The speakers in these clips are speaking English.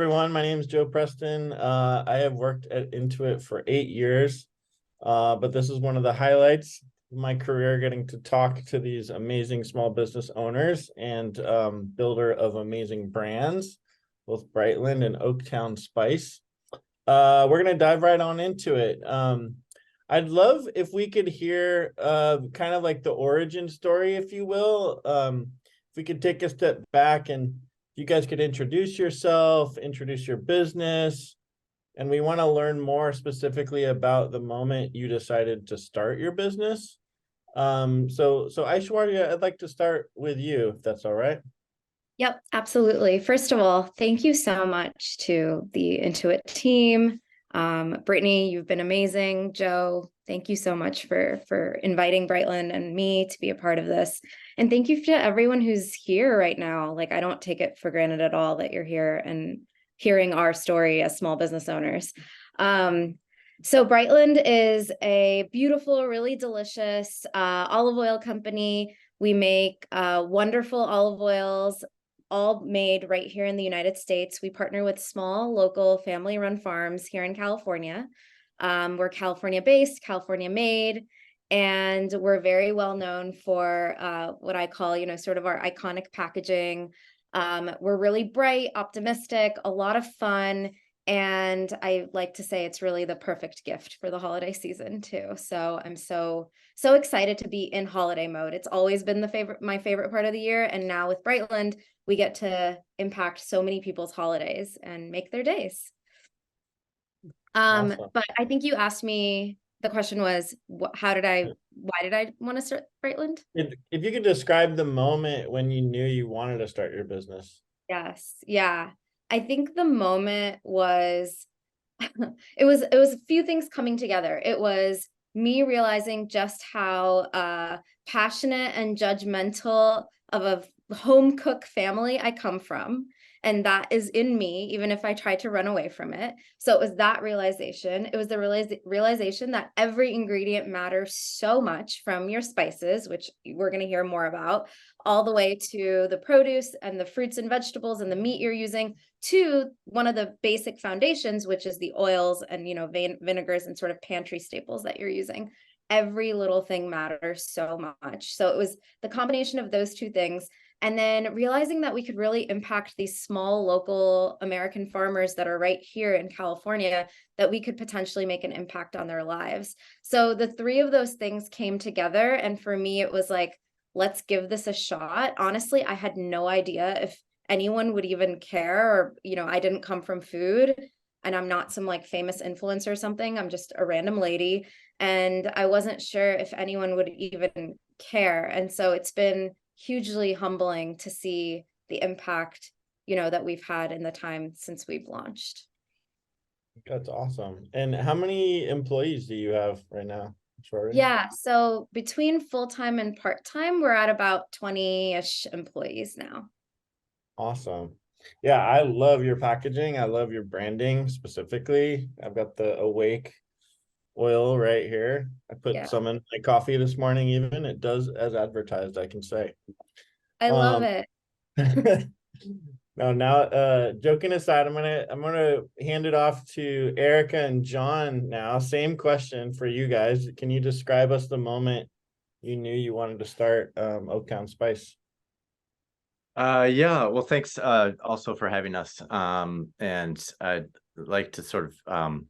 everyone. My name is Joe Preston. I have worked at Intuit for 8 years, but this is one of the highlights of my career, getting to talk to these amazing small business owners and builder of amazing brands, both Brightland and Oaktown Spice. We're going to dive right on into it. I'd love if we could hear kind of like the origin story, if you will. If we could take a step back and you guys could introduce yourself, introduce your business, and we want to learn more specifically about the moment you decided to start your business. So Aishwarya, I'd like to start with you, if that's all right. Yep, absolutely. First of all, thank you so much to the Intuit team. Brittany, you've been amazing. Joe, thank you so much for inviting Brightland and me to be a part of this. And thank you to everyone who's here right now. Like, I don't take it for granted at all that you're here and hearing our story as small business owners. So Brightland is a beautiful, really delicious olive oil company. We make wonderful olive oils, all made right here in the United States. We partner with small local family-run farms here in California. We're California-based, California-made, and we're very well known for what I call, sort of our iconic packaging. We're really bright, optimistic, a lot of fun, and I like to say it's really the perfect gift for the holiday season too. So I'm so excited to be in holiday mode. It's always been my favorite part of the year, and now with Brightland, we get to impact so many people's holidays and make their days. Awesome. But I think you asked me, the question was, why did I want to start Brightland? If you could describe the moment when you knew you wanted to start your business. Yes. Yeah. I think the moment was, it was a few things coming together. It was me realizing just how passionate and judgmental of a home cook family I come from. And that is in me, even if I try to run away from it. So it was that realization. It was the realization that every ingredient matters so much, from your spices, which we're going to hear more about, all the way to the produce and the fruits and vegetables and the meat you're using, to one of the basic foundations, which is the oils and, vinegars and sort of pantry staples that you're using. Every little thing matters so much. So it was the combination of those two things. And then realizing that we could really impact these small local American farmers that are right here in California, that we could potentially make an impact on their lives. So the three of those things came together. And for me, it was like, let's give this a shot. Honestly, I had no idea if anyone would even care, or, I didn't come from food, and I'm not some like famous influencer or something. I'm just a random lady. And I wasn't sure if anyone would even care. And so it's been hugely humbling to see the impact, that we've had in the time since we've launched. That's awesome. And how many employees do you have right now? Sorry. Yeah, so between full-time and part-time, we're at about 20-ish employees now. Awesome. Yeah, I love your packaging. I love your branding specifically. I've got the Awake oil right here. I put some in my coffee this morning, even. It does as advertised, I can say. I love it. Now, joking aside, I'm gonna hand it off to Erica and John now. Same question for you guys. Can you describe us the moment you knew you wanted to start Oaktown Spice? Yeah, well, thanks also for having us. And I'd like to sort of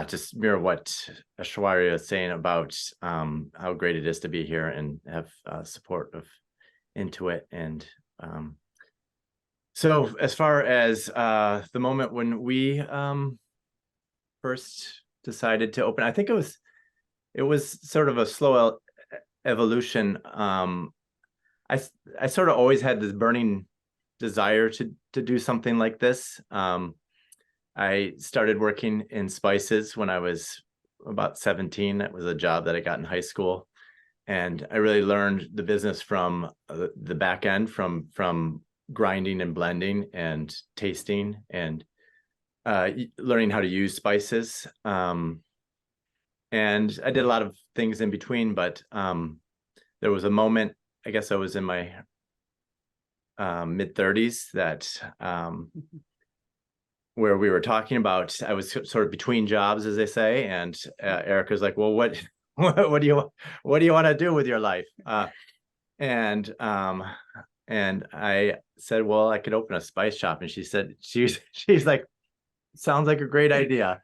just mirror what Aishwarya is saying about how great it is to be here and have support of Intuit. And so as far as the moment when we first decided to open, I think it was sort of a slow evolution. I sort of always had this burning desire to do something like this. I started working in spices when I was about 17. That was a job that I got in high school. And I really learned the business from the back end, from grinding and blending and tasting and learning how to use spices. And I did a lot of things in between, but there was a moment, I guess I was in my mid-30s that where we were talking about, I was sort of between jobs, as they say, and Erica's like, well, what what do you want to do with your life? And I said, well, I could open a spice shop. And she said, she's like, sounds like a great idea.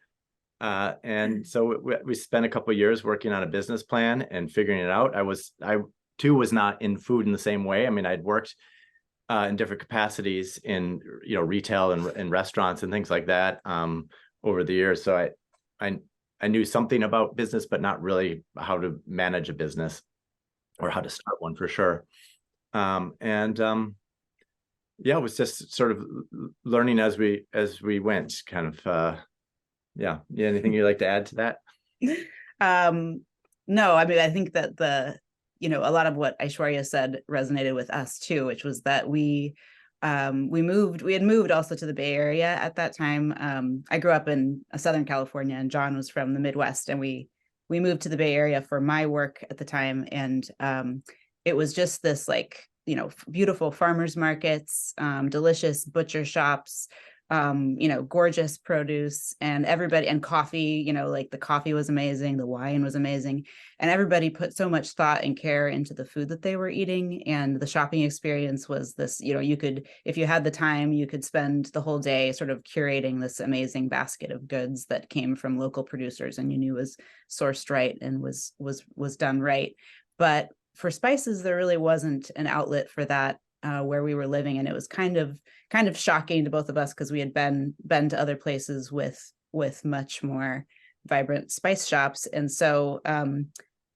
And so we spent a couple of years working on a business plan and figuring it out. I too was not in food in the same way. I mean, I'd worked in different capacities in, you know, retail and restaurants and things like that over the years. So I knew something about business, but not really how to manage a business or how to start one for sure. Yeah, it was just sort of learning as we went, kind of. Yeah. Anything you'd like to add to that? No, I mean, I think that a lot of what Aishwarya said resonated with us too, which was that we had moved also to the Bay Area at that time. I grew up in Southern California, and John was from the Midwest, and we moved to the Bay Area for my work at the time. And it was just this, like, beautiful farmers markets, delicious butcher shops, gorgeous produce, and everybody, and coffee, like the coffee was amazing, the wine was amazing, and everybody put so much thought and care into the food that they were eating. And the shopping experience was this, you could, if you had the time, you could spend the whole day sort of curating this amazing basket of goods that came from local producers and you knew was sourced right and was done right. But for spices, there really wasn't an outlet for that where we were living, and it was kind of shocking to both of us, because we had been to other places with much more vibrant spice shops. And so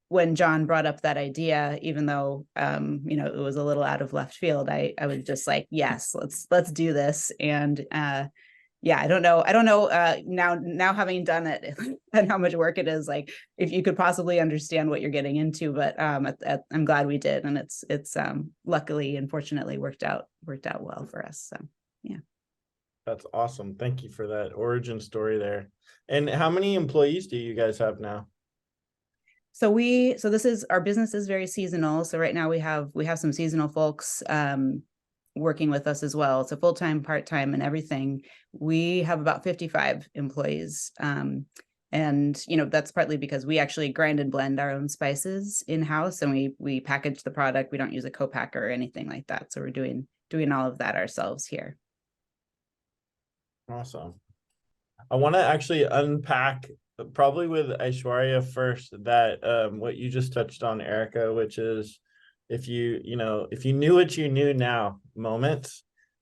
when John brought up that idea, even though it was a little out of left field, I was just like, yes, let's do this. And yeah, I don't know now having done it and how much work it is, like, if you could possibly understand what you're getting into, but I'm glad we did, and it's luckily and fortunately worked out well for us. So yeah. That's awesome. Thank you for that origin story there. And how many employees do you guys have now? So our business is very seasonal. So right now we have some seasonal folks working with us as well. It's a full-time, part-time, and everything. We have about 55 employees. And that's partly because we actually grind and blend our own spices in-house, and we package the product. We don't use a co-packer or anything like that. So we're doing all of that ourselves here. Awesome. I want to actually unpack, probably with Aishwarya first, that what you just touched on, Erica, which is, if you knew what you knew now moment,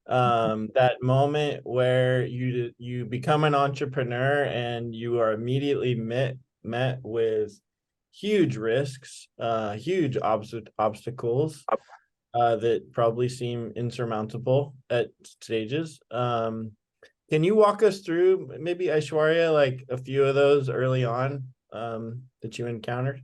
that moment where you become an entrepreneur and you are immediately met with huge risks, huge obstacles that probably seem insurmountable at stages. Can you walk us through, maybe, Aishwarya, like a few of those early on that you encountered?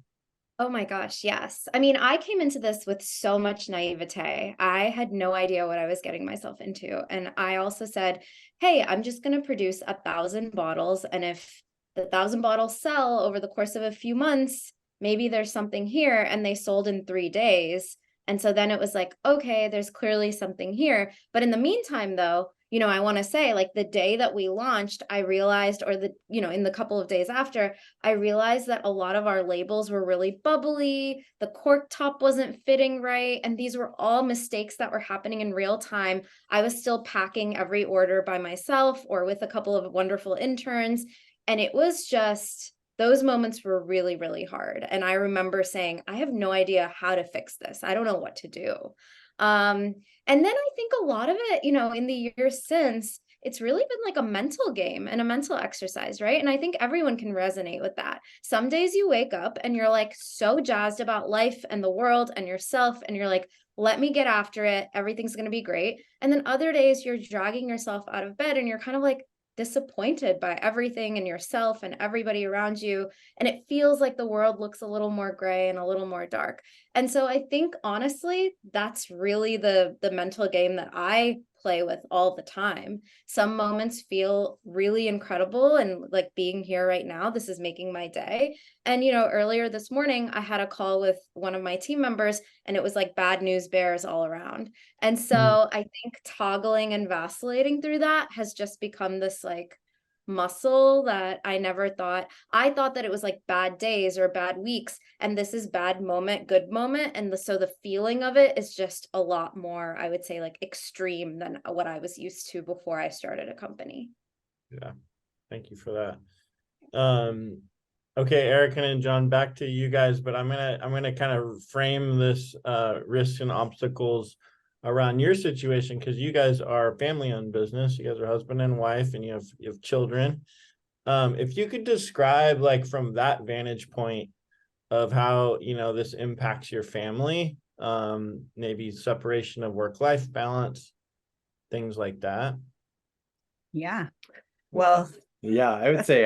Oh my gosh, yes. I mean, I came into this with so much naivete. I had no idea what I was getting myself into. And I also said, hey, I'm just going to produce 1,000 bottles. And if the 1,000 bottles sell over the course of a few months, maybe there's something here. And they sold in 3 days. And so then it was like, okay, there's clearly something here. But in the meantime, though, I want to say, like, the day that we launched, I realized, or in the couple of days after, I realized that a lot of our labels were really bubbly. The cork top wasn't fitting right. And these were all mistakes that were happening in real time. I was still packing every order by myself or with a couple of wonderful interns. And it was just, those moments were really, really hard. And I remember saying, I have no idea how to fix this. I don't know what to do. And then I think a lot of it, in the years since, it's really been like a mental game and a mental exercise, right? And I think everyone can resonate with that. Some days you wake up and you're like so jazzed about life and the world and yourself, and you're like, let me get after it. Everything's going to be great. And then other days you're dragging yourself out of bed and you're kind of like disappointed by everything and yourself and everybody around you. And it feels like the world looks a little more gray and a little more dark. And so I think honestly, that's really the mental game that I play with all the time. Some moments feel really incredible and like being here right now, this is making my day. And earlier this morning I had a call with one of my team members and it was like bad news bears all around. And so I think toggling and vacillating through that has just become this like muscle that I never thought. I thought that it was like bad days or bad weeks, and this is bad moment, good moment. And so the feeling of it is just a lot more, I would say, like extreme than what I was used to before I started a company. Yeah, thank you for that. Okay, Erica and John, back to you guys, but I'm gonna kind of frame this risks and obstacles around your situation, because you guys are family-owned business. You guys are husband and wife, and you have children. If you could describe, like, from that vantage point of how this impacts your family, maybe separation of work-life balance, things like that. Yeah. Well, Yeah, I would say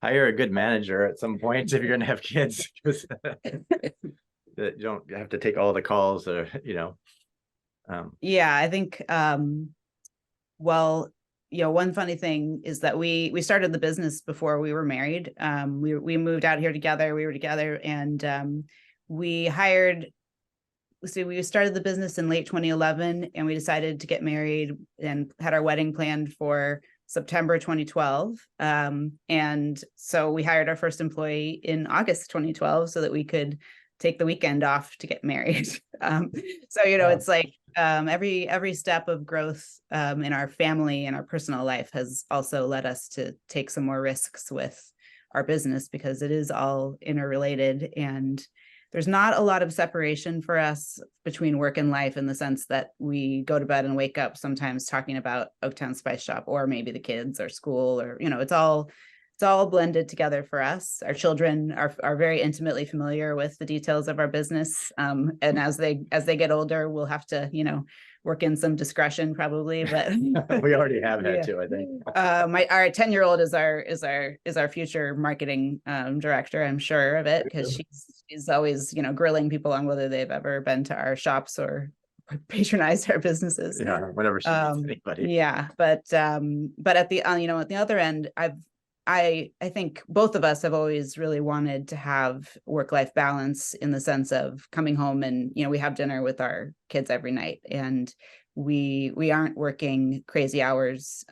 hire a good manager at some point if you're gonna have kids, because that you don't have to take all the calls, or yeah, I think well, one funny thing is that we started the business before we were married. We moved out here together, we were together, and we started the business in late 2011, and we decided to get married and had our wedding planned for September 2012. And so we hired our first employee in August 2012 so that we could take the weekend off to get married. So, it's like every step of growth in our family and our personal life has also led us to take some more risks with our business, because it is all interrelated, and there's not a lot of separation for us between work and life, in the sense that we go to bed and wake up sometimes talking about Oaktown Spice Shop, or maybe the kids or school, or it's all blended together for us. Our children are very intimately familiar with the details of our business, and as they get older, we'll have to work in some discretion probably, but we already have had Yeah. to, I think. Our 10-year-old is our future marketing director. I'm sure of it, because she's always grilling people on whether they've ever been to our shops or patronized our businesses. Yeah, whenever she meets anybody. Yeah, but at the at the other end, I think both of us have always really wanted to have work-life balance, in the sense of coming home and we have dinner with our kids every night, and we aren't working crazy hours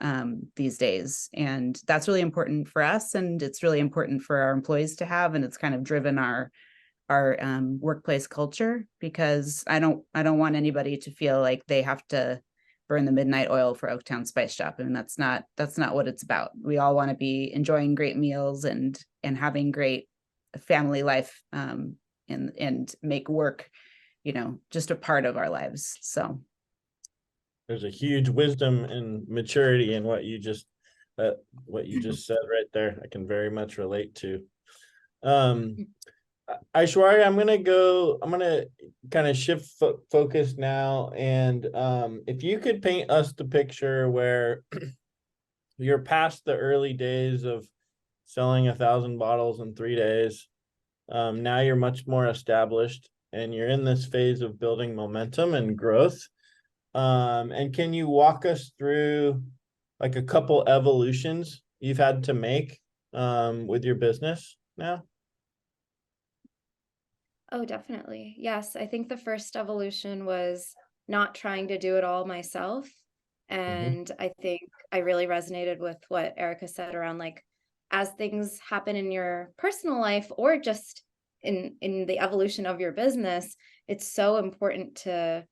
these days, and that's really important for us, and it's really important for our employees to have, and it's kind of driven our workplace culture, because I don't want anybody to feel like they have to burn the midnight oil for Oaktown Spice Shop. I mean, that's not what it's about. We all want to be enjoying great meals and having great family life, and make work, just a part of our lives. So There's a huge wisdom and maturity in what you just said right there. I can very much relate to. Aishwarya, I'm gonna kind of shift focus now, and if you could paint us the picture where you're past the early days of selling 1,000 bottles in 3 days. Now you're much more established, and you're in this phase of building momentum and growth. And can you walk us through like a couple evolutions you've had to make with your business now? Oh, definitely. Yes. I think the first evolution was not trying to do it all myself. And I think I really resonated with what Erica said around like, as things happen in your personal life or just in the evolution of your business, it's so important to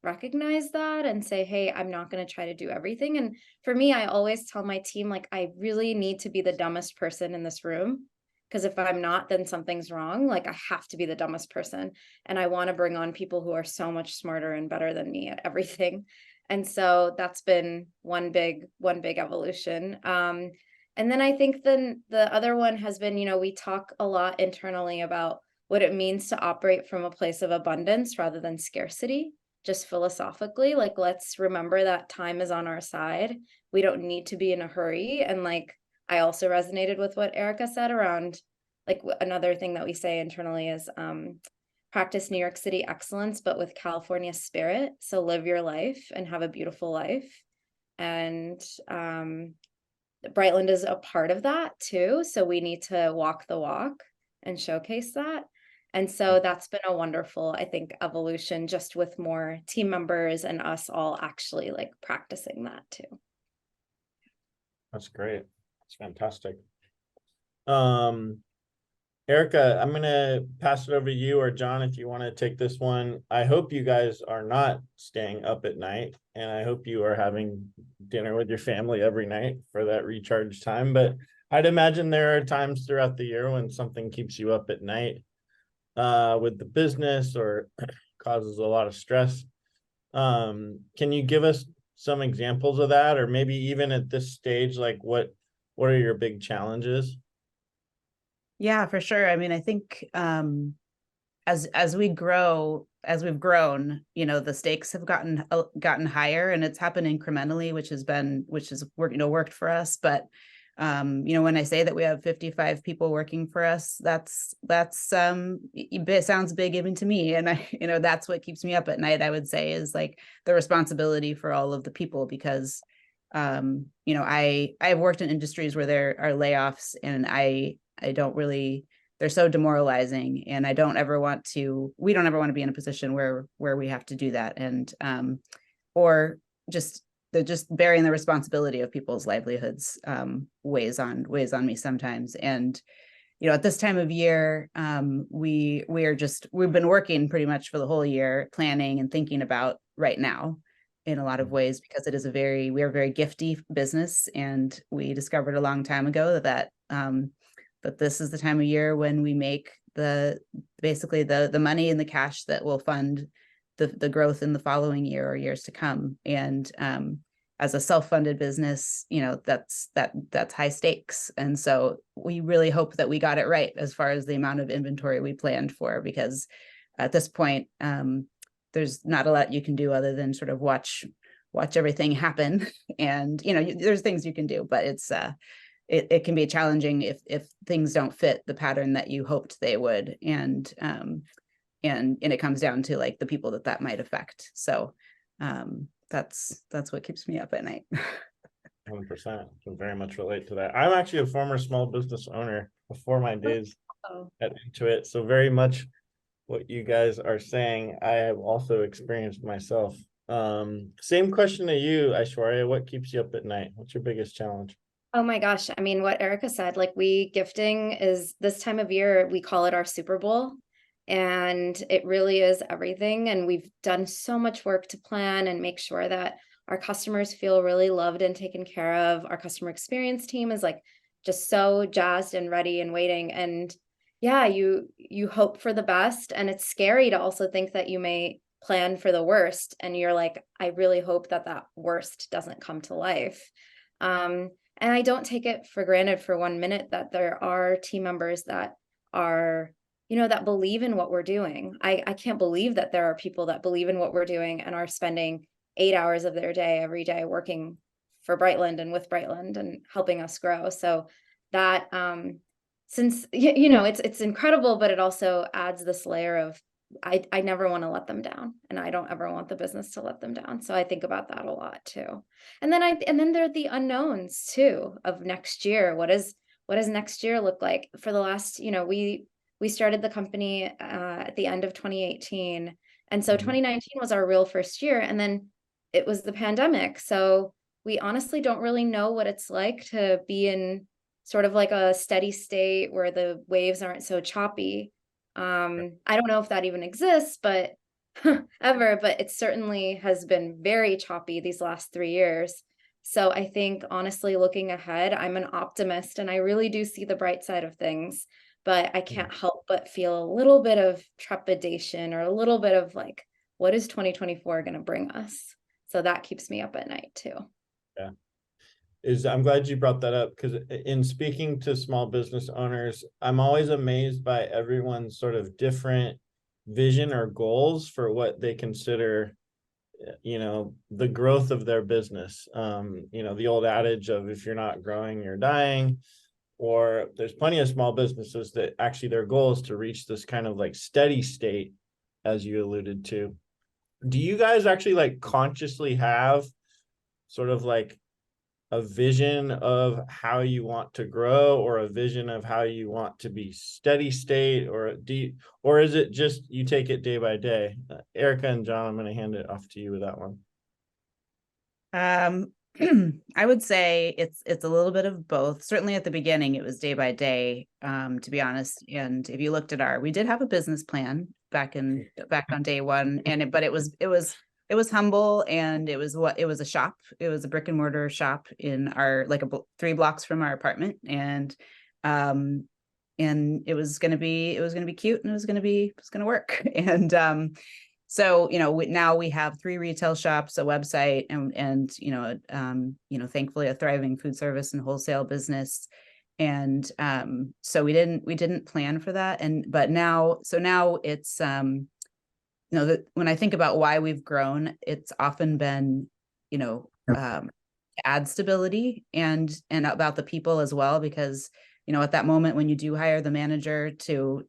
recognize that and say, hey, I'm not going to try to do everything. And for me, I always tell my team, like, I really need to be the dumbest person in this room. Because if I'm not, then something's wrong. Like, I have to be the dumbest person. And I want to bring on people who are so much smarter and better than me at everything. And so that's been one big evolution. And then I think then the other one has been, we talk a lot internally about what it means to operate from a place of abundance rather than scarcity, just philosophically. Like, let's remember that time is on our side. We don't need to be in a hurry. And like, I also resonated with what Erica said around like another thing that we say internally is practice New York City excellence, but with California spirit. So live your life and have a beautiful life. And Brightland is a part of that too. So we need to walk the walk and showcase that. And so that's been a wonderful, I think, evolution just with more team members and us all actually like practicing that too. That's great. That's fantastic. Erica, I'm gonna pass it over to you or John if you want to take this one. I hope you guys are not staying up at night, and I hope you are having dinner with your family every night for that recharge time. But I'd imagine there are times throughout the year when something keeps you up at night with the business or causes a lot of stress. Can you give us some examples of that, or maybe even at this stage, like what are your big challenges? Yeah, for sure. I mean, I think as we've grown, the stakes have gotten higher, and it's happened incrementally, which has worked for us. But when I say that we have 55 people working for us, it sounds big even to me, and that's what keeps me up at night. I would say is like the responsibility for all of the people, because I've worked in industries where there are layoffs, and I don't really, they're so demoralizing, and we don't ever want to be in a position where we have to do that. And, or they're just bearing the responsibility of people's livelihoods, weighs on me sometimes. And, at this time of year, we've been working pretty much for the whole year, planning and thinking about right now in a lot of ways, because we are a very gifty business. And we discovered a long time ago that this is the time of year when we make basically the money and the cash that will fund the growth in the following year or years to come. And as a self-funded business, that's high stakes. And so we really hope that we got it right as far as the amount of inventory we planned for, because at this point, there's not a lot you can do other than sort of watch everything happen. And, there's things you can do, but it can be challenging if things don't fit the pattern that you hoped they would. And it comes down to like the people that might affect. So that's what keeps me up at night. 100%. Can very much relate to that. I'm actually a former small business owner before my days at Intuit. So very much what you guys are saying, I have also experienced myself. Same question to you, Aishwarya. What keeps you up at night? What's your biggest challenge? Oh my gosh. I mean, what Erica said, like gifting is this time of year, we call it our Super Bowl, and it really is everything. And we've done so much work to plan and make sure that our customers feel really loved and taken care of. Our customer experience team is like just so jazzed and ready and waiting. And yeah, you hope for the best, and it's scary to also think that you may plan for the worst. And you're like, I really hope that worst doesn't come to life. And I don't take it for granted for 1 minute that there are team members that are, that believe in what we're doing. I can't believe that there are people that believe in what we're doing and are spending 8 hours of their day every day working for Brightland and with Brightland and helping us grow. So that, since, it's incredible, but it also adds this layer of, I never want to let them down, and I don't ever want the business to let them down. So I think about that a lot too. And then there are the unknowns too of next year. What does next year look like? For the last, we started the company at the end of 2018. And so 2019 was our real first year. And then it was the pandemic. So we honestly don't really know what it's like to be in sort of like a steady state where the waves aren't so choppy. I don't know if that even exists, but it certainly has been very choppy these last 3 years. So I think honestly, looking ahead, I'm an optimist, and I really do see the bright side of things, but I can't help but feel a little bit of trepidation, or a little bit of like, what is 2024 going to bring us? So that keeps me up at night too. Yeah. I'm glad you brought that up, because in speaking to small business owners, I'm always amazed by everyone's sort of different vision or goals for what they consider, the growth of their business. The old adage of, if you're not growing, you're dying. or there's plenty of small businesses that actually their goal is to reach this kind of like steady state, as you alluded to. Do you guys actually like consciously have sort of like a vision of how you want to grow, or a vision of how you want to be steady state, or or is it just you take it day by day? Erica and John, I'm going to hand it off to you with that one. I would say it's a little bit of both. Certainly at the beginning, it was day by day, to be honest. And if you looked at we did have a business plan back on day one, but it was humble, and it was a shop. It was a brick and mortar shop in our 3 blocks from our apartment, and it was going to be cute, and it was going to work. And so, now we have 3 retail shops, a website, and thankfully a thriving food service and wholesale business. And so we didn't plan for that. But now it's, when I think about why we've grown, it's often been, add stability and about the people as well, because, at that moment when you do hire the manager to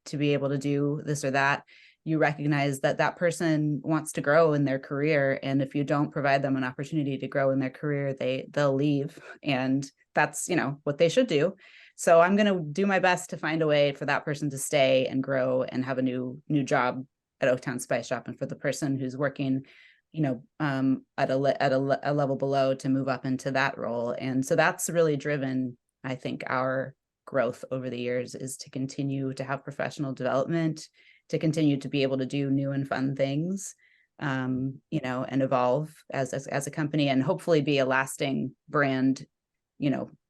be able to do this or that, you recognize that person wants to grow in their career. And if you don't provide them an opportunity to grow in their career, they'll leave. And that's, what they should do. So I'm going to do my best to find a way for that person to stay and grow and have a new job at Oaktown Spice Shop, and for the person who's working, at a level below, to move up into that role. And so that's really driven, I think, our growth over the years, is to continue to have professional development, to continue to be able to do new and fun things, and evolve as a company, and hopefully be a lasting brand,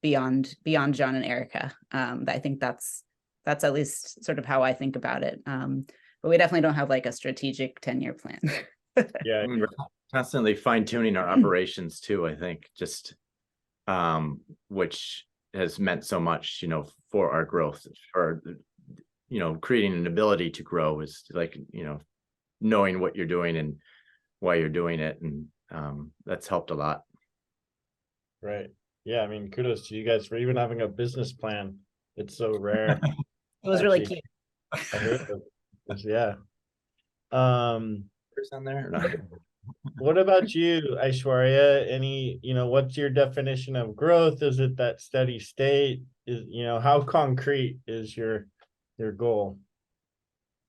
beyond John and Erica. I think that's at least sort of how I think about it. But we definitely don't have like a strategic 10-year plan. Yeah, We're constantly fine-tuning our operations too, I think, just which has meant so much, for our growth, for creating an ability to grow, is like, knowing what you're doing and why you're doing it. And that's helped a lot. right. Yeah, I mean, kudos to you guys for even having a business plan. It's so rare. It was really cute. I heard of this, yeah. On there or not? What about you, Aishwarya? What's your definition of growth? Is it that steady state? Is, how concrete is your goal?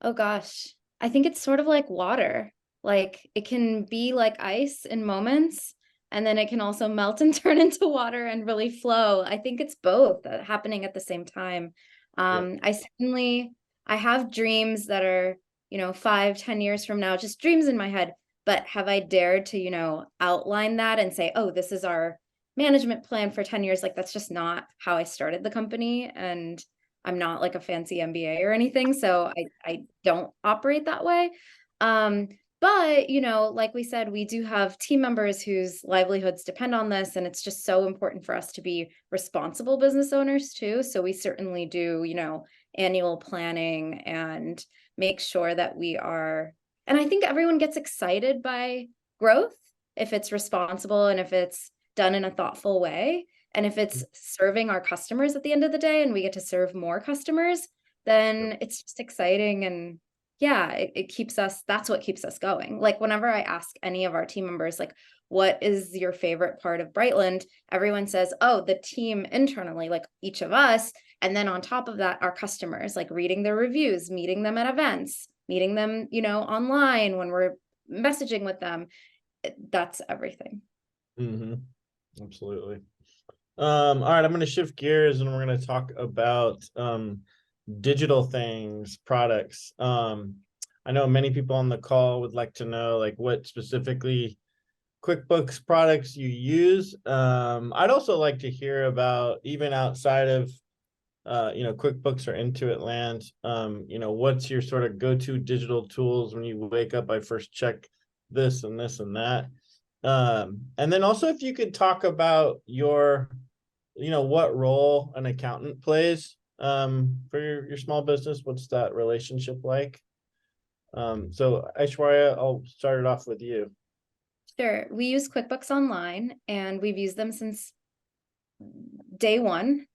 Oh gosh, I think it's sort of like water. Like, it can be like ice in moments, and then it can also melt and turn into water and really flow. I think it's both happening at the same time. I have dreams that are, 5-10 years from now, just dreams in my head. But have I dared to, outline that and say, oh, this is our management plan for 10 years? Like, that's just not how I started the company. And I'm not like a fancy MBA or anything, so I don't operate that way. But, like we said, we do have team members whose livelihoods depend on this, and it's just so important for us to be responsible business owners too. So we certainly do, annual planning and make sure that we are, and I think everyone gets excited by growth if it's responsible and if it's done in a thoughtful way. And if it's serving our customers at the end of the day and we get to serve more customers, then it's just exciting. And yeah, it keeps us, that's what keeps us going. Like, whenever I ask any of our team members, like, what is your favorite part of Brightland? Everyone says, oh, the team internally, like each of us. And then on top of that, our customers, like reading their reviews, meeting them at events, meeting them, online when we're messaging with them. That's everything. Mm-hmm. Absolutely. All right, I'm going to shift gears and we're going to talk about digital things, products. I know many people on the call would like to know like what specifically QuickBooks products you use. I'd also like to hear about, even outside of QuickBooks or Intuit land, what's your sort of go-to digital tools when you wake up? I first check this and this and that. And then also, if you could talk about your, what role an accountant plays for your small business. What's that relationship like? So Aishwarya, I'll start it off with you. Sure. We use QuickBooks Online, and we've used them since day one.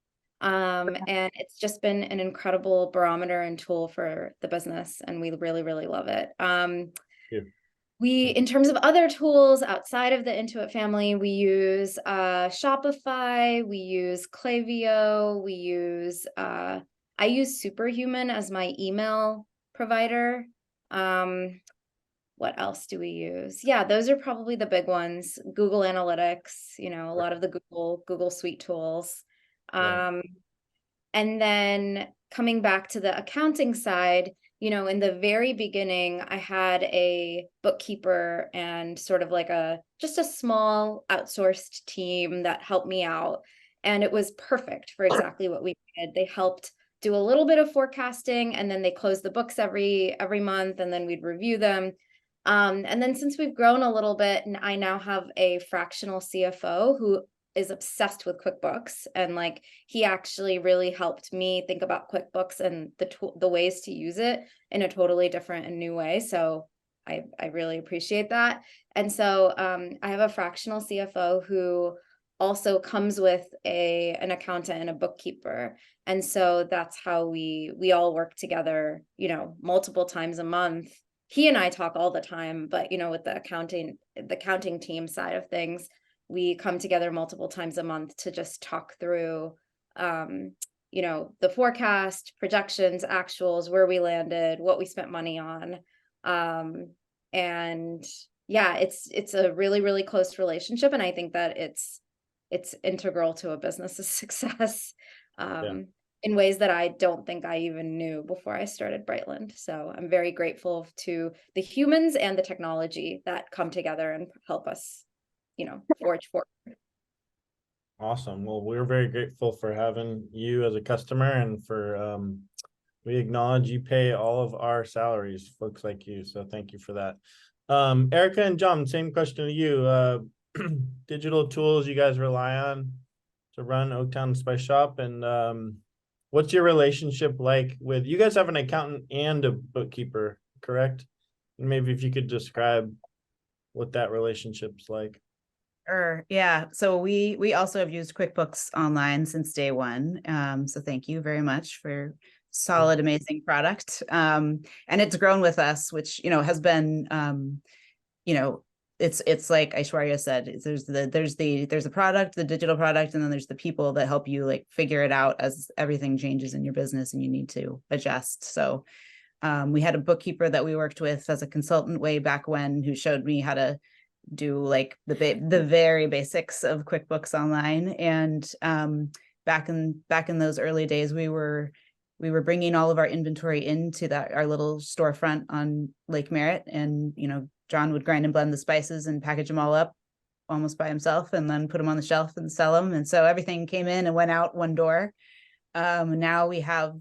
And it's just been an incredible barometer and tool for the business, and we really, really love it. Yeah. In terms of other tools outside of the Intuit family, we use Shopify, we use Klaviyo, I use Superhuman as my email provider. What else do we use? Yeah, those are probably the big ones. Google Analytics, a lot of the Google Suite tools. Right. And then coming back to the accounting side, in the very beginning, I had a bookkeeper and sort of like just a small outsourced team that helped me out. And it was perfect for exactly what we did. They helped do a little bit of forecasting, and then they closed the books every month, and then we'd review them. And then since we've grown a little bit, and I now have a fractional CFO who is obsessed with QuickBooks, and like he actually really helped me think about QuickBooks and the ways to use it in a totally different and new way. So I really appreciate that. And so I have a fractional CFO who also comes with an accountant and a bookkeeper. And so that's how we all work together, multiple times a month. He and I talk all the time, but with the accounting team side of things, we come together multiple times a month to just talk through, the forecast, projections, actuals, where we landed, what we spent money on. And yeah, it's a really, really close relationship. And I think that it's integral to a business's success. In ways that I don't think I even knew before I started Brightland. So I'm very grateful to the humans and the technology that come together and help us, forge forward. Awesome. Well, we're very grateful for having you as a customer, and for we acknowledge you pay all of our salaries, folks like you. So thank you for that. Erica and John, same question to you. Digital tools you guys rely on to run Oaktown Spice Shop, and what's your relationship like with, you guys have an accountant and a bookkeeper, correct? And maybe if you could describe what that relationship's like. Yeah. So we also have used QuickBooks Online since day one. So thank you very much for solid, amazing product. And it's grown with us, which, has been, it's like Aishwarya said, there's the product, the digital product, and then there's the people that help you like figure it out as everything changes in your business and you need to adjust. So we had a bookkeeper that we worked with as a consultant way back when, who showed me how to do like the very basics of QuickBooks Online. And back in those early days, we were bringing all of our inventory into our little storefront on Lake Merritt, and John would grind and blend the spices and package them all up almost by himself, and then put them on the shelf and sell them. And so everything came in and went out one door. Now we have,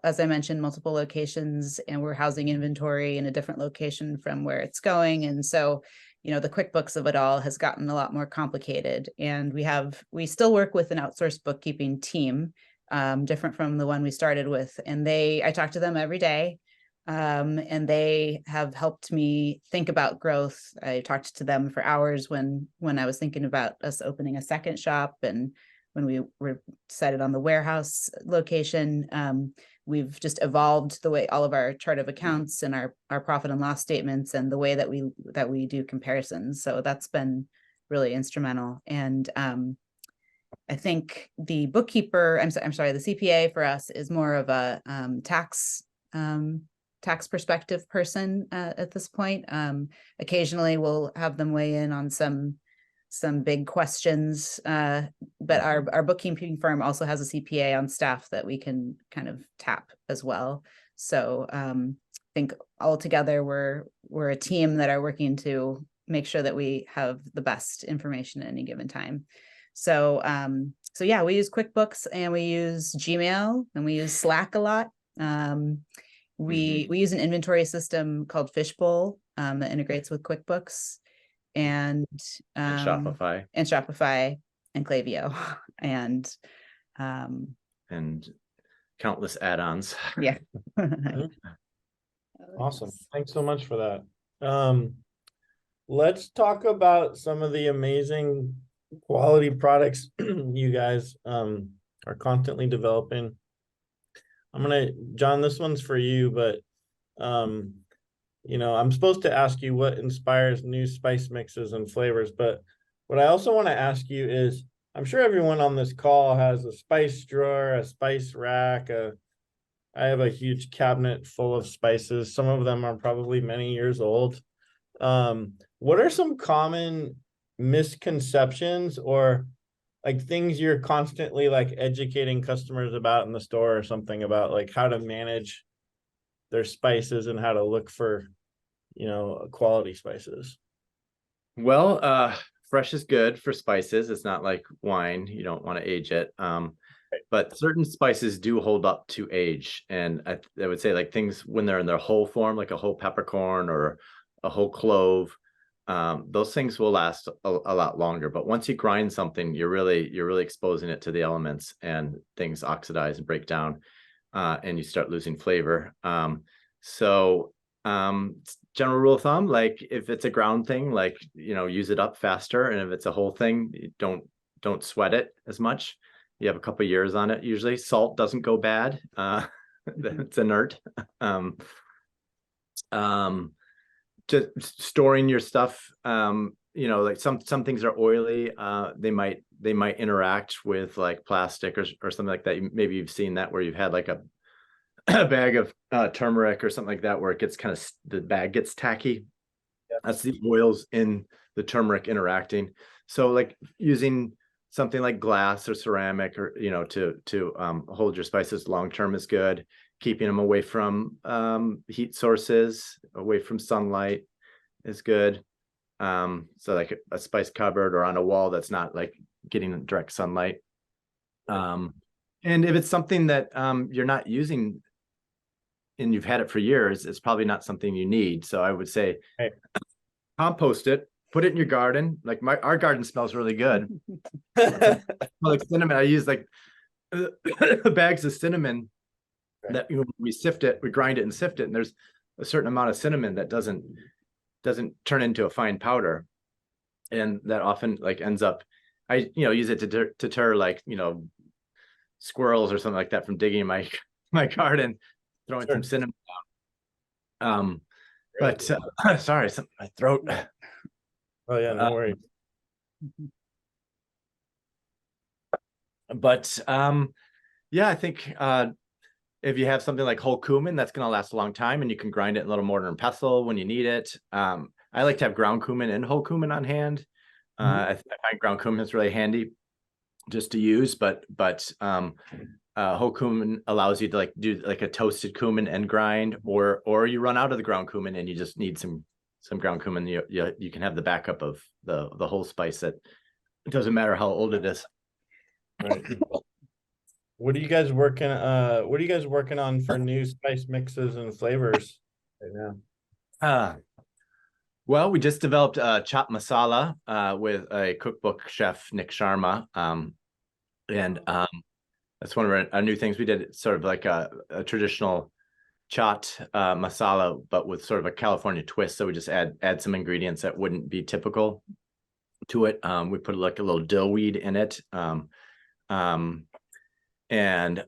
as I mentioned, multiple locations, and we're housing inventory in a different location from where it's going. And so, the QuickBooks of it all has gotten a lot more complicated. And we still work with an outsourced bookkeeping team, different from the one we started with. And I talk to them every day. And they have helped me think about growth. I talked to them for hours when I was thinking about us opening a second shop, and when we were decided on the warehouse location. We've just evolved the way all of our chart of accounts and our profit and loss statements, and the way that we do comparisons. So that's been really instrumental. And I think the bookkeeper, I'm sorry, the CPA for us is more of a tax perspective person at this point. Occasionally we'll have them weigh in on some big questions, but our bookkeeping firm also has a CPA on staff that we can kind of tap as well. So I think all together we're a team that are working to make sure that we have the best information at any given time. So yeah, we use QuickBooks, and we use Gmail, and we use Slack a lot. We use an inventory system called Fishbowl that integrates with QuickBooks, and Shopify and Klaviyo and countless add-ons. Yeah. Awesome. Thanks so much for that. Let's talk about some of the amazing quality products you guys are constantly developing. John, this one's for you, but I'm supposed to ask you what inspires new spice mixes and flavors, but what I also want to ask you is, I'm sure everyone on this call has a spice drawer, a spice rack. I have a huge cabinet full of spices. Some of them are probably many years old. What are some common misconceptions or like things you're constantly like educating customers about in the store or something about like how to manage their spices and how to look for, quality spices? Well, fresh is good for spices. It's not like wine. You don't want to age it. But certain spices do hold up to age. And I would say like things when they're in their whole form, like a whole peppercorn or a whole clove, those things will last a lot longer. But once you grind something, you're really exposing it to the elements and things oxidize and break down, and you start losing flavor. General rule of thumb, like if it's a ground thing, like, use it up faster. And if it's a whole thing, don't sweat it as much. You have a couple of years on it. Usually salt doesn't go bad. It's inert. Just storing your stuff, like some things are oily. They might interact with like plastic or something like that. Maybe you've seen that where you've had like a bag of turmeric or something like that where it gets the bag gets tacky. Yeah. That's the oils in the turmeric interacting. So like using something like glass or ceramic or to hold your spices long term is good. Keeping them away from heat sources, away from sunlight is good. So like a spice cupboard or on a wall that's not like getting direct sunlight. And if it's something that you're not using and you've had it for years, it's probably not something you need. So I would say, hey, compost it, put it in your garden. Like our garden smells really good. Like cinnamon, I use like bags of cinnamon that we sift it, we grind it and sift it, and there's a certain amount of cinnamon that doesn't turn into a fine powder, and that often like ends up, I use it to deter like squirrels or something like that from digging my garden, throwing some cinnamon down. But sorry, my throat. Oh yeah, no worries. But yeah, I think if you have something like whole cumin, that's going to last a long time, and you can grind it in a little mortar and pestle when you need it. I like to have ground cumin and whole cumin on hand. I find ground cumin is really handy just to use, but whole cumin allows you to like do like a toasted cumin and grind, or you run out of the ground cumin and you just need some ground cumin. You can have the backup of the whole spice. That it doesn't matter how old it is. Right. What are you guys working on for new spice mixes and flavors right now? Well, we just developed chopped masala with a cookbook chef, Nick Sharma. And that's one of our new things. We did sort of like a traditional chopped masala, but with sort of a California twist. So we just add some ingredients that wouldn't be typical to it. We put like a little dill weed in it. And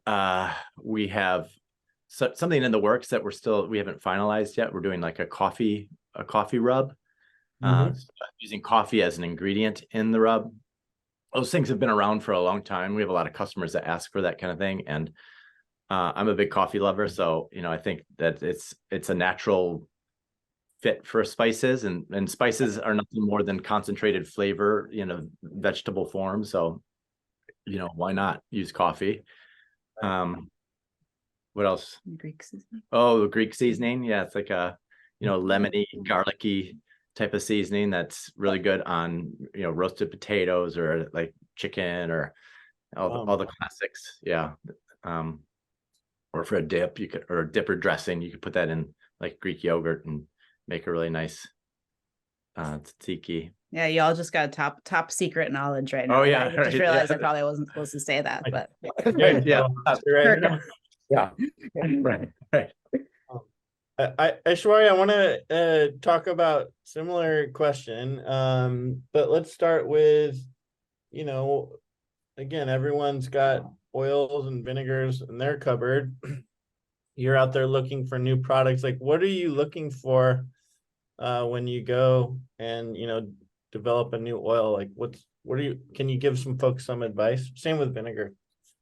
we have something in the works that we haven't finalized yet. We're doing like a coffee rub, using coffee as an ingredient in the rub. Those things have been around for a long time. We have a lot of customers that ask for that kind of thing. And I'm a big coffee lover. So, I think that it's a natural fit for spices, and spices are nothing more than concentrated flavor in a vegetable form. So, why not use coffee? What else? Greek seasoning. Oh, the Greek seasoning. Yeah, it's like a lemony, garlicky type of seasoning that's really good on roasted potatoes or like chicken or all the classics. Yeah. Or for a dip, or a dip or dressing, you could put that in like Greek yogurt and make a really nice tzatziki. Yeah, y'all just got top secret knowledge right now. Oh yeah, I just realized I probably wasn't supposed to say that, but yeah. Yeah. Right. Aishwarya, I want to talk about similar question, but let's start with, again, everyone's got oils and vinegars in their cupboard. You're out there looking for new products. Like, what are you looking for when you go and, develop a new oil? Like, can you give some folks some advice? Same with vinegar.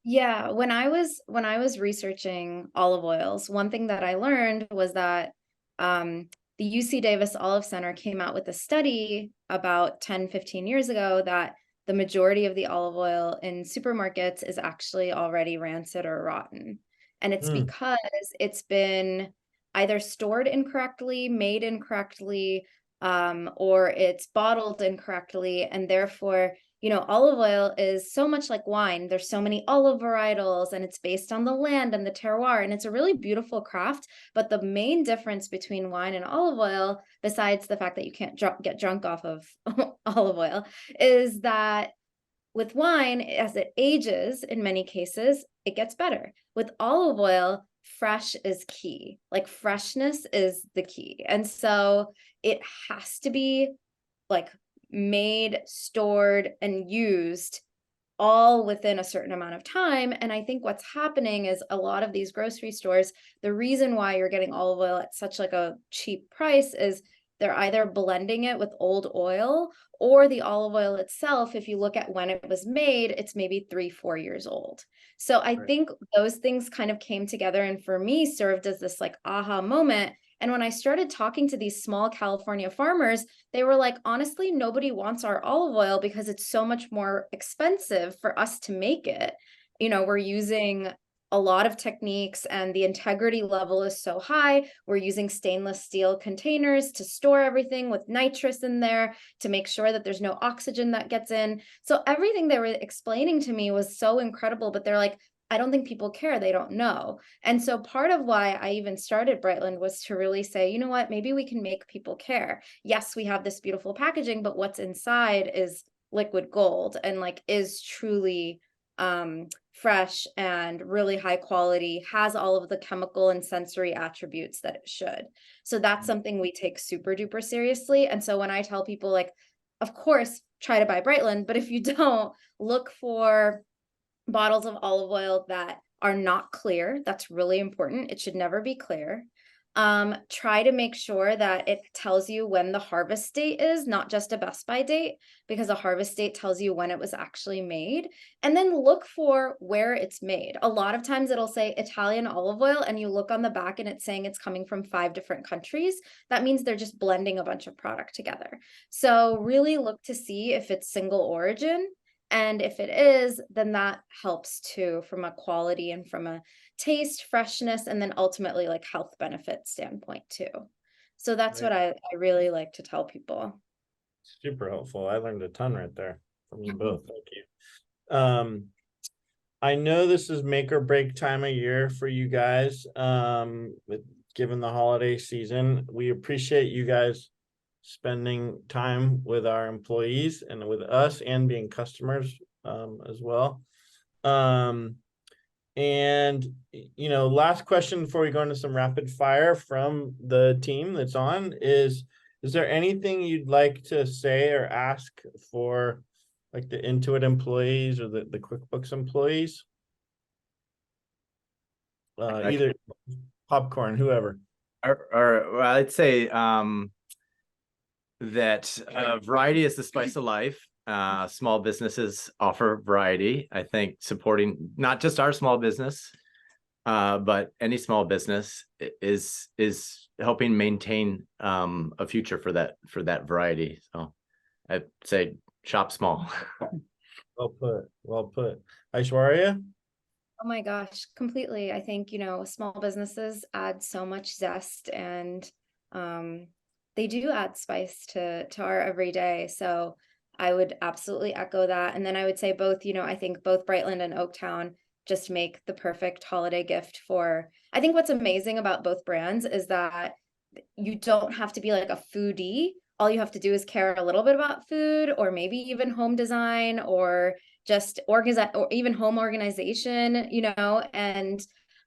Yeah, when I was researching olive oils, one thing that I learned was that the UC Davis Olive Center came out with a study about 10, 15 years ago that the majority of the olive oil in supermarkets is actually already rancid or rotten. And it's because it's been either stored incorrectly, made incorrectly, or it's bottled incorrectly, and therefore olive oil is so much like wine. There's so many olive varietals, and it's based on the land and the terroir, and it's a really beautiful craft. But the main difference between wine and olive oil, besides the fact that you can't get drunk off of olive oil, is that with wine, as it ages, in many cases, it gets better. With olive oil, fresh is key. Like, freshness is the key. And so it has to be like made, stored, and used all within a certain amount of time. And I think what's happening is a lot of these grocery stores, the reason why you're getting olive oil at such like a cheap price is they're either blending it with old oil, or the olive oil itself, if you look at when it was made, it's maybe 3-4 years old. So I think those things kind of came together, and for me served as this like aha moment. And when I started talking to these small California farmers, they were like, honestly, nobody wants our olive oil because it's so much more expensive for us to make it. We're using a lot of techniques, and the integrity level is so high. We're using stainless steel containers to store everything with nitrous in there to make sure that there's no oxygen that gets in. So everything they were explaining to me was so incredible, but they're like, I don't think people care. They don't know. And so part of why I even started Brightland was to really say, you know what, maybe we can make people care. Yes, we have this beautiful packaging, but what's inside is liquid gold, and like is truly fresh and really high quality, has all of the chemical and sensory attributes that it should. So that's something we take super duper seriously. And so when I tell people, like, of course, try to buy Brightland, but if you don't, look for bottles of olive oil that are not clear. That's really important. It should never be clear. Try to make sure that it tells you when the harvest date is, not just a best by date, because a harvest date tells you when it was actually made. And then look for where it's made. A lot of times it'll say Italian olive oil, and you look on the back and it's saying it's coming from 5 different countries. That means they're just blending a bunch of product together. So really look to see if it's single origin. And if it is, then that helps too, from a quality and from a taste, freshness, and then ultimately like health benefit standpoint too. So that's what I really like to tell people. Super helpful. I learned a ton right there from you both. Thank you. I know this is make or break time of year for you guys. Given the holiday season, we appreciate you guys spending time with our employees and with us, and being customers as well. And last question before we go into some rapid fire from the team that's on is there anything you'd like to say or ask for like the Intuit employees or the QuickBooks employees? Either popcorn, whoever. Or well, I'd say that variety is the spice of life. Small businesses offer variety. I think supporting not just our small business, but any small business is helping maintain a future for that variety. So I'd say shop small. Well put. Aishwarya? Oh my gosh, completely. I think, small businesses add so much zest, and they do add spice to our everyday. So I would absolutely echo that. And then I would say both, I think both Brightland and Oaktown just make the perfect holiday gift for, I think what's amazing about both brands is that you don't have to be like a foodie. All you have to do is care a little bit about food, or maybe even home design, or just organize, or even home organization, and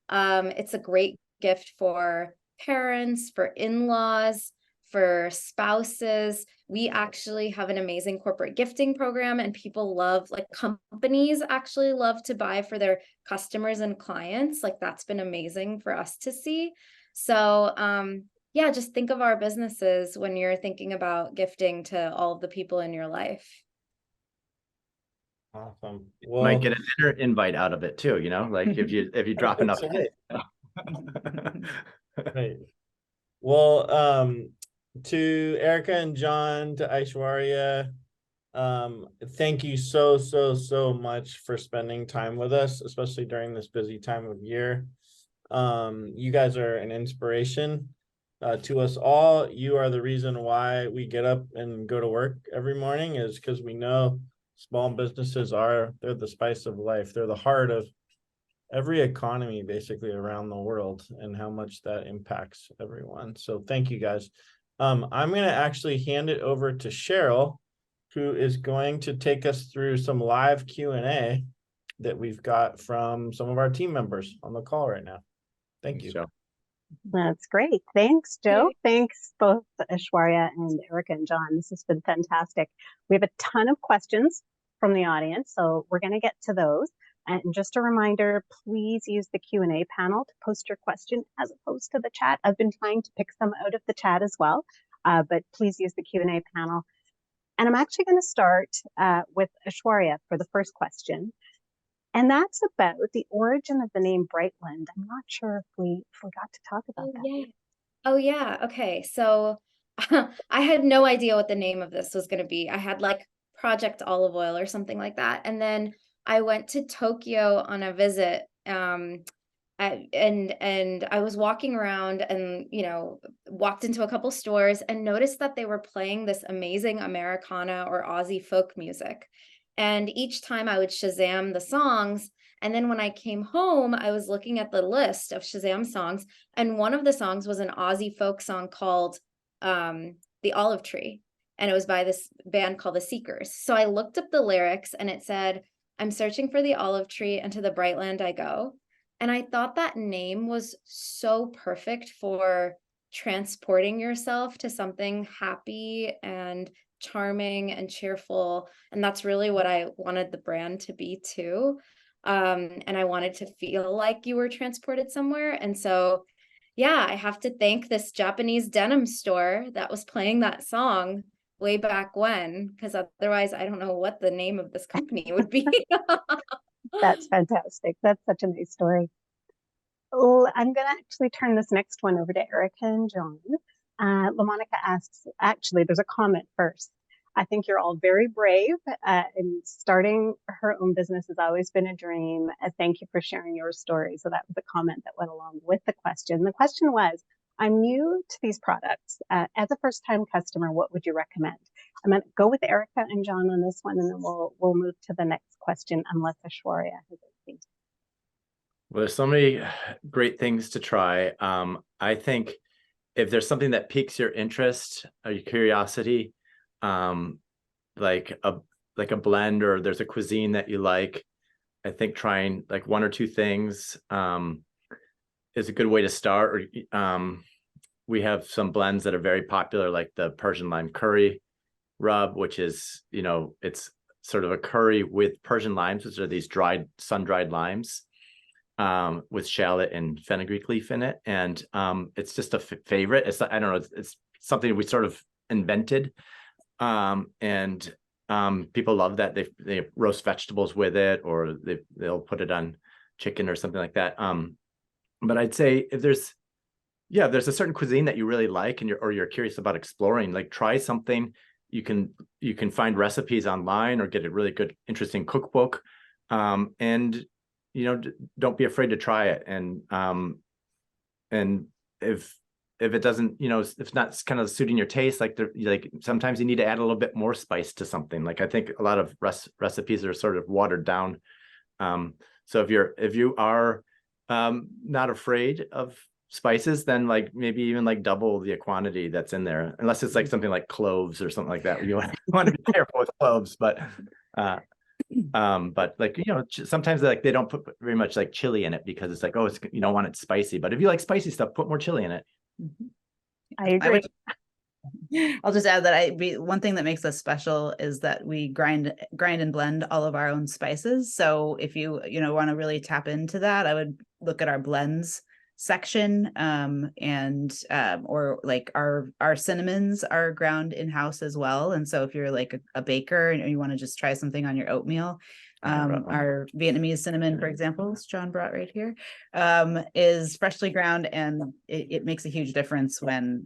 it's a great gift for parents, for in-laws, for spouses. we actually have an amazing corporate gifting program, and people love, like, companies actually love to buy for their customers and clients. Like, that's been amazing for us to see. So yeah, just think of our businesses when you're thinking about gifting to all of the people in your life. Awesome. Might get a dinner invite out of it too, you know, like if you drop enough. Right. Well, to Erica and John, to Aishwarya, thank you so much for spending time with us, especially during this busy time of year. You guys are an inspiration to us all. You are the reason why we get up and go to work every morning, is because we know small businesses they're the spice of life. They're the heart of every economy basically around the world, and how much that impacts everyone. So thank you guys. I'm going to actually hand it over to Cheryl, who is going to take us through some live Q&A that we've got from some of our team members on the call right now. Thank you. That's great. Thanks, Joe. Thanks both Aishwarya and Erica and John. This has been fantastic. We have a ton of questions from the audience, so we're going to get to those. And just a reminder, please use the Q&A panel to post your question as opposed to the chat. I've been trying to pick some out of the chat as well, but please use the Q&A panel. And I'm actually going to start with Aishwarya for the first question. And that's about the origin of the name Brightland. I'm not sure if we forgot to talk about that. Yeah. Oh, yeah. Okay. So I had no idea what the name of this was going to be. I had like Project Olive Oil or something like that. And then I went to Tokyo on a visit. And I was walking around and, walked into a couple stores and noticed that they were playing this amazing Americana or Aussie folk music. And each time I would Shazam the songs. And then when I came home, I was looking at the list of Shazam songs. And one of the songs was an Aussie folk song called The Olive Tree. And it was by this band called The Seekers. So I looked up the lyrics and it said, "I'm searching for the olive tree, and to the Brightland I go." And I thought that name was so perfect for transporting yourself to something happy and charming and cheerful. And that's really what I wanted the brand to be too. And I wanted to feel like you were transported somewhere. And so, yeah, I have to thank this Japanese denim store that was playing that song way back when, because otherwise I don't know what the name of this company would be. That's fantastic. That's such a nice story. Oh, I'm going to actually turn this next one over to Erica and John. LaMonica asks, actually, there's a comment first. I think you're all very brave, and starting her own business has always been a dream. Thank you for sharing your story. So that was a comment that went along with the question. The question was, I'm new to these products. As a first-time customer, what would you recommend? I'm going to go with Erica and John on this one, and then we'll move to the next question, unless Aishwarya has anything. Well, there's so many great things to try. I think if there's something that piques your interest or your curiosity, like a blend, or there's a cuisine that you like, I think trying like one or two things is a good way to start. Or we have some blends that are very popular, like the Persian lime curry rub, which is, it's sort of a curry with Persian limes, which are these sun-dried limes, with shallot and fenugreek leaf in it. And it's just a favorite. I don't know, it's something we sort of invented. And people love that. They roast vegetables with it, or they'll put it on chicken or something like that. But I'd say if there's a certain cuisine that you really like and you're curious about exploring, like try something. You can find recipes online or get a really good, interesting cookbook. And don't be afraid to try it. And if it doesn't, if it's not kind of suiting your taste, like sometimes you need to add a little bit more spice to something. Like I think a lot of recipes are sort of watered down. So if you are not afraid of spices, then like maybe even like double the quantity that's in there, unless it's like something like cloves or something like that. You want to be careful with cloves, but like, sometimes like they don't put very much like chili in it because it's like, oh, you don't want it spicy. But if you like spicy stuff, put more chili in it. I agree. I'll just add that one thing that makes us special is that we grind and blend all of our own spices. So if you want to really tap into that, I would look at our blends section, or like our cinnamons are ground in-house as well. And so if you're like a baker and you want to just try something on your oatmeal, our Vietnamese cinnamon, for example, John brought right here, is freshly ground, and it makes a huge difference when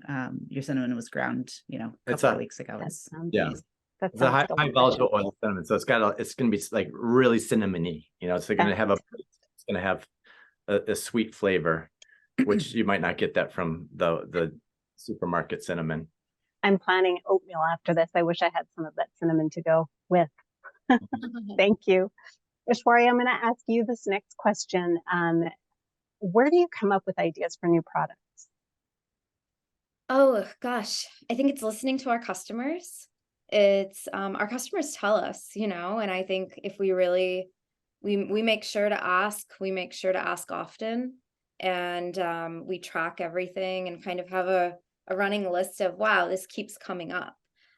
your cinnamon was ground, a couple of weeks ago. It's a high volatile oil cinnamon, so it's going to be like really cinnamony. It's going to have a sweet flavor, which you might not get that from the supermarket cinnamon. I'm planning oatmeal after this. I wish I had some of that cinnamon to go with. Thank you. Aishwarya, I'm going to ask you this next question. Where do you come up with ideas for new products? Oh gosh, I think it's listening to our customers. It's our customers tell us, and I think if we really we make sure to ask, often, and we track everything and kind of have a running list of, wow, this keeps coming up.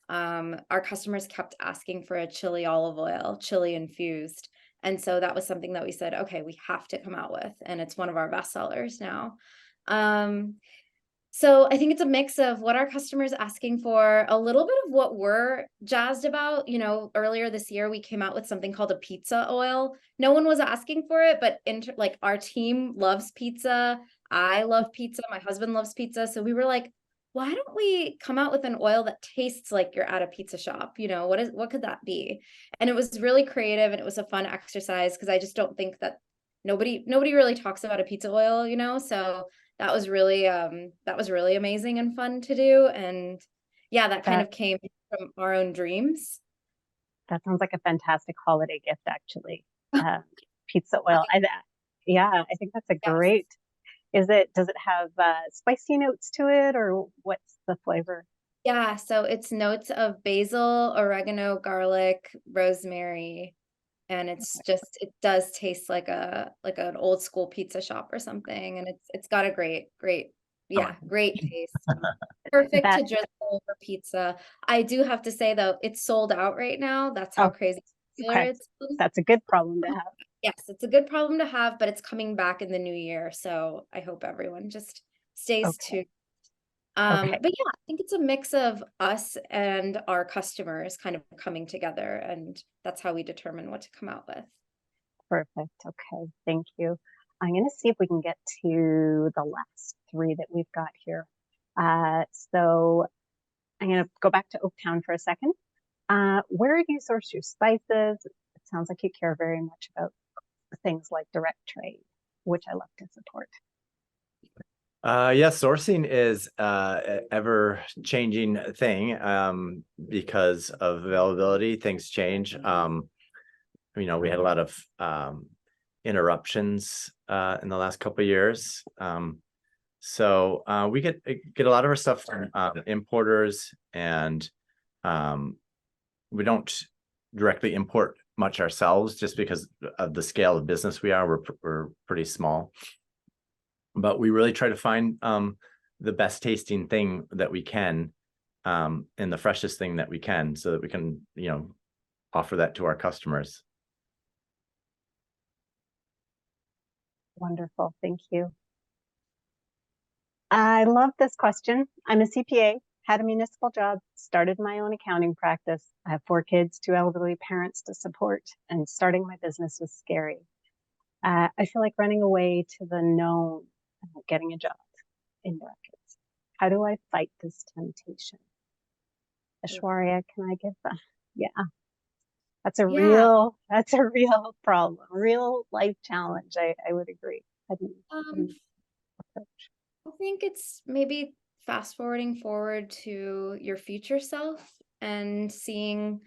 Our customers kept asking for a chili olive oil, chili infused. And so that was something that we said, okay, we have to come out with, and it's one of our best sellers now. So I think it's a mix of what our customers asking for, a little bit of what we're jazzed about. Earlier this year, we came out with something called a pizza oil. No one was asking for it, but like our team loves pizza. I love pizza. My husband loves pizza. So we were like, why don't we come out with an oil that tastes like you're at a pizza shop? What could that be? And it was really creative, and it was a fun exercise, because I just don't think that nobody really talks about a pizza oil, so that was really amazing and fun to do. And yeah, that kind of came from our own dreams. That sounds like a fantastic holiday gift, actually. Pizza oil. I think that's a great. Does it have spicy notes to it, or what's the flavor? Yeah, so it's notes of basil, oregano, garlic, rosemary, and it does taste like an old school pizza shop or something, and it's got a great taste. Perfect to drizzle over pizza. I do have to say though, it's sold out right now. That's how crazy popular it's. That's a good problem to have. Yes, it's a good problem to have, but it's coming back in the new year. So I hope everyone just stays tuned. But yeah, I think it's a mix of us and our customers kind of coming together, and that's how we determine what to come out with. Perfect. Okay, thank you. I'm going to see if we can get to the last three that we've got here. So I'm going to go back to Oaktown for a second. Where do you source your spices? It sounds like you care very much about things like direct trade, which I love to support. Sourcing is ever changing thing because of availability. Things change. We had a lot of interruptions in the last couple of years. So we get a lot of our stuff from importers, and we don't directly import much ourselves just because of the scale of business we are. We're pretty small. But we really try to find the best tasting thing that we can, and the freshest thing that we can, so that we can, offer that to our customers. Wonderful. Thank you. I love this question. I'm a CPA, had a municipal job, started my own accounting practice. I have 4 kids, 2 elderly parents to support, and starting my business was scary. I feel like running away to the known, getting a job in brackets. How do I fight this temptation? Aishwarya, can I give that? Yeah. That's a real problem, real life challenge. I would agree. How do you approach? I think it's maybe fast forward to your future self and seeing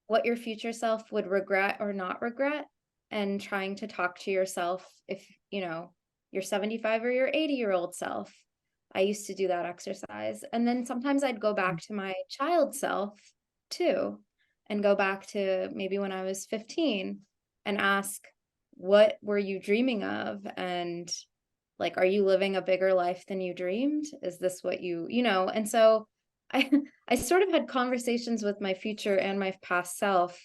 what your future self would regret or not regret, and trying to talk to yourself if your 75 or your 80-year-old self. I used to do that exercise. And then sometimes I'd go back to my child self too, and go back to maybe when I was 15 and ask, what were you dreaming of? And like, are you living a bigger life than you dreamed? Is this what and so I sort of had conversations with my future and my past self,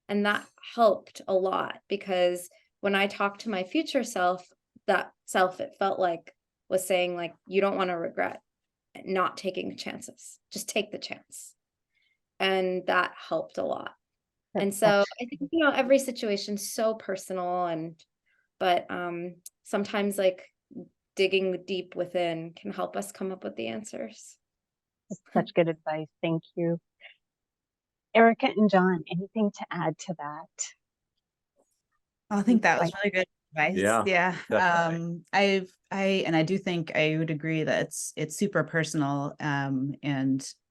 and that helped a lot, because when I talked to my future self, that self, it felt like, was saying like, you don't want to regret not taking chances, just take the chance. And that helped a lot. And That's so such- I think, you know, every situation's so personal, but sometimes like digging deep within can help us come up with the answers. that's such good advice. Thank you. Erica and John, anything to add to that? I think that was Like- really good advice. Yeah, Yeah. definitely. I do think I would agree that it's super personal, and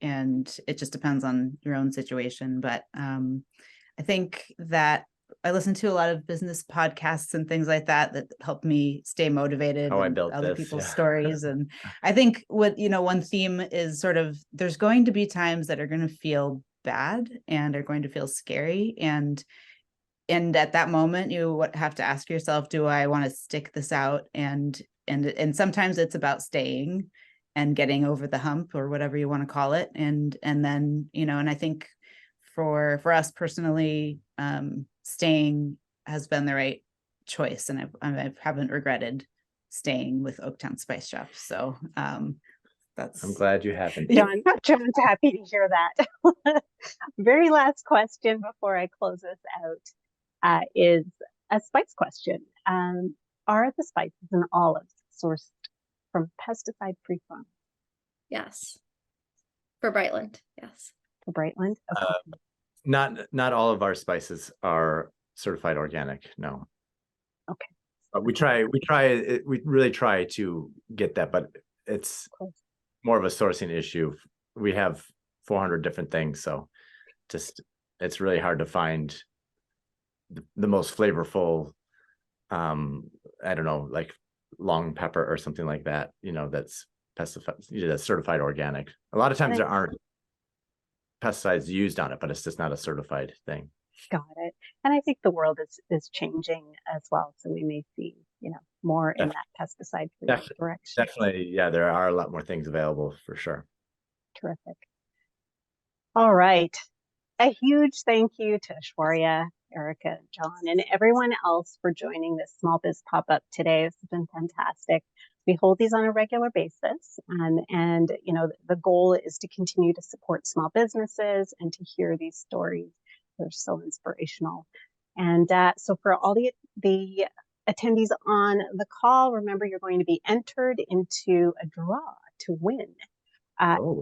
it just depends on your own situation. But I think that I listen to a lot of business podcasts and things like that help me stay motivated, How I and built other this, people's yeah. stories. And I think one theme is sort of, there's going to be times that are going to feel bad and are going to feel scary, and at that moment you have to ask yourself, do I want to stick this out? And sometimes it's about staying and getting over the hump, or whatever you want to call it. And then, and I think for us personally, staying has been the right choice, and I haven't regretted staying with Oaktown Spice Shop. So that's, I'm glad you haven't. John's happy to hear that. Very last question before I close this out is a spice question. Are the spices and olives sourced from pesticide-free farms Yes. For Brightland, yes. for Brightland? Okay. Not all of our spices are certified organic. No. Okay. But we really try to get that, but it's Cool. more of a sourcing issue. We have 400 different things, so it's really hard to find the most flavorful, I don't know, like long pepper or something like that, that's pesticide, that's certified organic. A lot of times there aren't pesticides used on it, but it's just not a certified thing. Got it. And I think the world is changing as well. So we may see, more in that pesticide-free direction. Definitely, yeah, there are a lot more things available for sure. Terrific. All right. A huge thank you to Aishwarya, Erica, John, and everyone else for joining this Small Biz Pop-Up today. This has been fantastic. We hold these on a regular basis, and the goal is to continue to support small businesses and to hear these stories. They're so inspirational. And so for all the attendees on the call, remember you're going to be entered into a draw to win.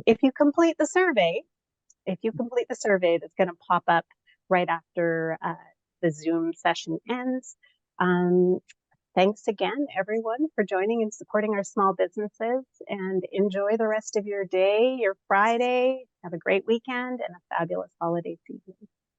If you complete the survey, that's going to pop up right after the Zoom session ends. Thanks again, everyone, for joining and supporting our small businesses, and enjoy the rest of your day, your Friday. Have a great weekend and a fabulous holiday season.